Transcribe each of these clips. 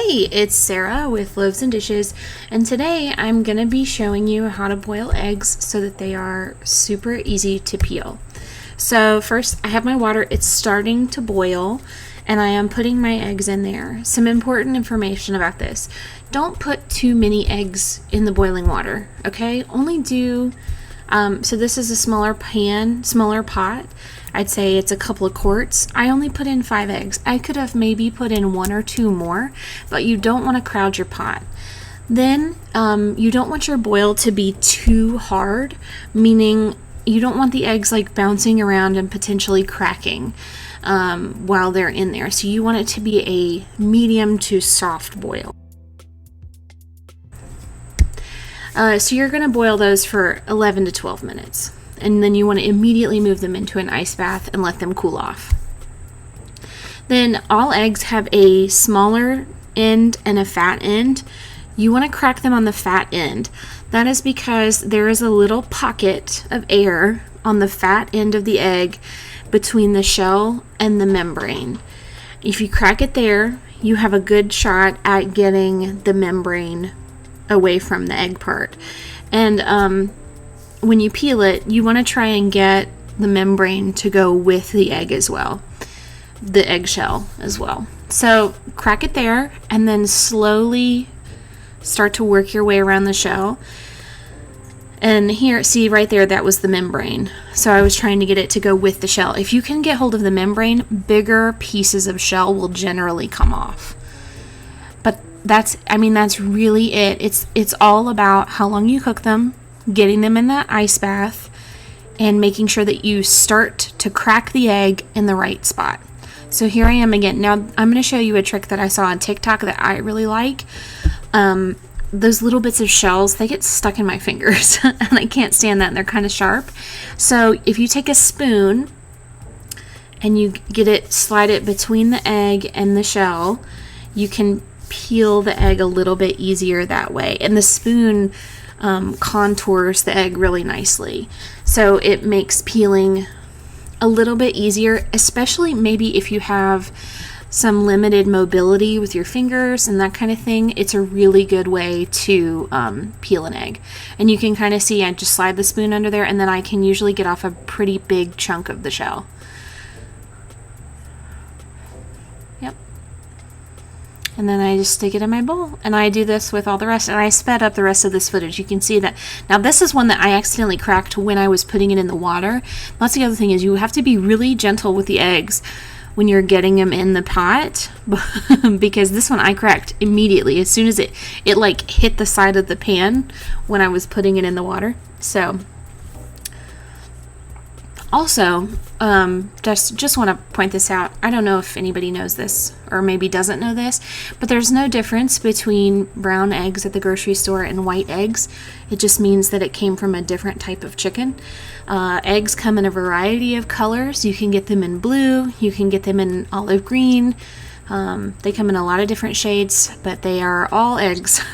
Hey, it's Sarah with Loaves and Dishes, and today I'm going to be showing you how to boil eggs so that they are super easy to peel. So first, I have my water. It's starting to boil, and I am putting my eggs in there. Some important information about this. Don't put too many eggs in the boiling water, okay? Only do, so this is a smaller pot. I'd say it's a couple of quarts. I only put in 5 eggs. I could have maybe put in 1 or 2 more, but you don't want to crowd your pot. Then you don't want your boil to be too hard, meaning you don't want the eggs like bouncing around and potentially cracking while they're in there. So you want it to be a medium to soft boil. So you're going to boil those for 11 to 12 minutes. And then you want to immediately move them into an ice bath and let them cool off. Then all eggs have a smaller end and a fat end. You want to crack them on the fat end. That is because there is a little pocket of air on the fat end of the egg between the shell and the membrane. If you crack it there, you have a good shot at getting the membrane away from the egg part. And when you peel it, you want to try and get the membrane to go with the egg as well, the eggshell as well. So crack it there and then slowly start to work your way around the shell. And here, see right there, that was the membrane. So I was trying to get it to go with the shell. If you can get hold of the membrane, bigger pieces of shell will generally come off. But that's really it. It's all about how long you cook them, getting them in that ice bath, and making sure that you start to crack the egg in the right spot. So here I am again. Now I'm going to show you a trick that I saw on TikTok that I really like. Those little bits of shells, they get stuck in my fingers and I can't stand that, and they're kind of sharp. So if you take a spoon and you slide it between the egg and the shell, you can peel the egg a little bit easier that way. And the spoon contours the egg really nicely, so it makes peeling a little bit easier, especially maybe if you have some limited mobility with your fingers and that kind of thing. It's a really good way to peel an egg. And you can kind of see I just slide the spoon under there, and then I can usually get off a pretty big chunk of the shell. Yep. And then I just stick it in my bowl, and I do this with all the rest, and I sped up the rest of this footage. You can see that. Now this is one that I accidentally cracked when I was putting it in the water. That's the other thing, is you have to be really gentle with the eggs when you're getting them in the pot, because this one I cracked immediately as soon as it like hit the side of the pan when I was putting it in the water. So also, just want to point this out. I don't know if anybody knows this or maybe doesn't know this, but there's no difference between brown eggs at the grocery store and white eggs. It just means that it came from a different type of chicken. Eggs come in a variety of colors. You can get them in blue, you can get them in olive green. They come in a lot of different shades, but they are all eggs.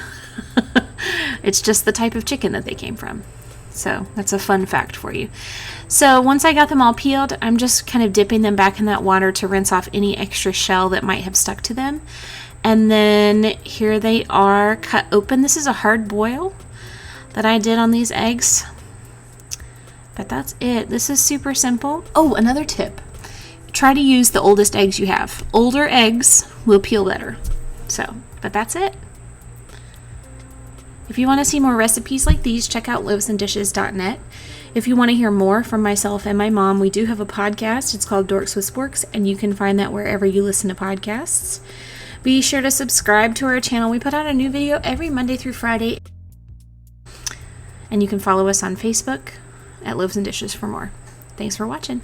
It's just the type of chicken that they came from. So that's a fun fact for you. So once I got them all peeled, I'm just kind of dipping them back in that water to rinse off any extra shell that might have stuck to them. And then here they are cut open. This is a hard boil that I did on these eggs. But that's it. This is super simple. Oh, another tip. Try to use the oldest eggs you have. Older eggs will peel better. But that's it. If you want to see more recipes like these, check out loavesandishes.net. If you want to hear more from myself and my mom, we do have a podcast. It's called Dorks with Sporks, and you can find that wherever you listen to podcasts. Be sure to subscribe to our channel. We put out a new video every Monday through Friday. And you can follow us on Facebook at Loaves and Dishes for more. Thanks for watching.